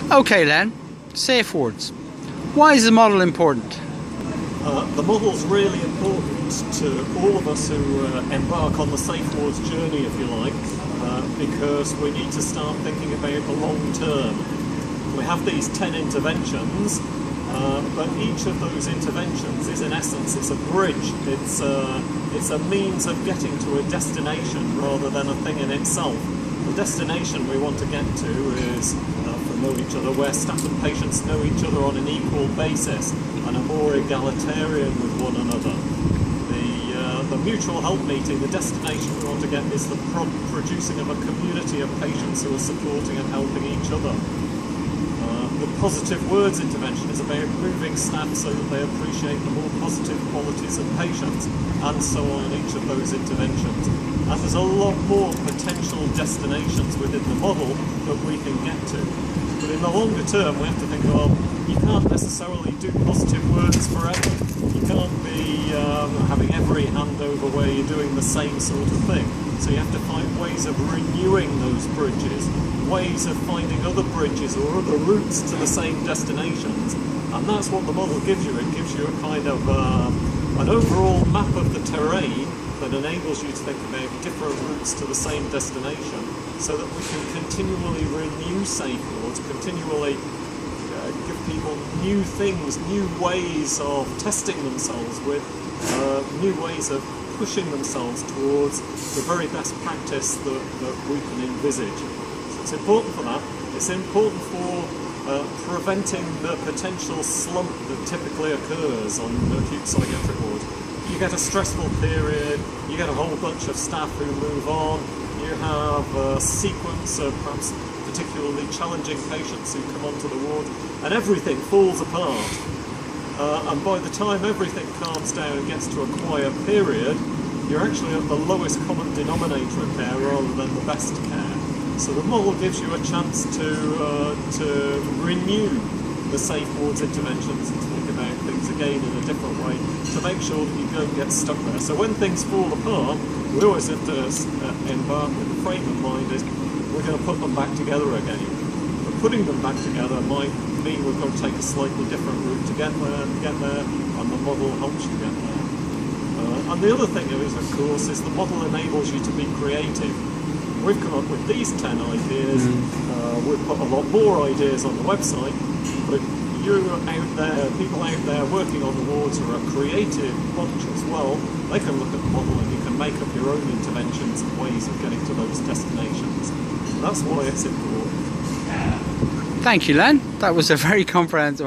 Okay, Len, Safewards. Why is the model important? The model's really important to all of us who embark on the Safewards journey, if you like, because we need to start thinking about the long term. We have these 10 interventions, but each of those interventions is, in essence, it's a bridge. It's a means of getting to a destination rather than a thing in itself. The destination we want to get to is to know each other, where staff and patients know each other on an equal basis and are more egalitarian with one another. The mutual help meeting, the destination we want to get is the producing of a community of patients who are supporting and helping each other. The positive words intervention is about moving staff so that they appreciate the more positive qualities of patients, and so on in each of those interventions. And there's a lot more potential destinations within the model that we can get to. But in the longer term, we have to think, well, you can't necessarily do positive words forever. You can't be having every handover where you're doing the same sort of thing. So you have to find ways of renewing those bridges, ways of finding other bridges or other routes to the same destinations. And that's what the model gives you. It gives you a kind of an overall map of the terrain that enables you to think about different routes to the same destination, so that we can continually renew Safewards, continually give people new things, new ways of testing themselves with, new ways of pushing themselves towards the very best practice that we can envisage. So it's important for that. It's important for preventing the potential slump that typically occurs on acute psychiatric wards. You get a stressful period, you get a whole bunch of staff who move on, you have a sequence of perhaps particularly challenging patients who come onto the ward, and everything falls apart. And by the time everything calms down and gets to a quiet period, you're actually at the lowest common denominator of care rather than the best care. So the model gives you a chance to renew the Safewards interventions and to think about things again in a different way to make sure that you don't get stuck there. So when things fall apart, we always have to embark with the frame of mind is we're going to put them back together again. But putting them back together might mean we've got to take a slightly different route to get there, and the model helps you get there. And the other thing is, of course, is the model enables you to be creative. We've come up with these 10 ideas, we've put a lot more ideas on the website, but you out there, people out there working on the wards who are a creative bunch as well, they can look at the model and you can make up your own interventions and ways of getting to those destinations. So that's why it's important. Thank you, Len. That was a very comprehensive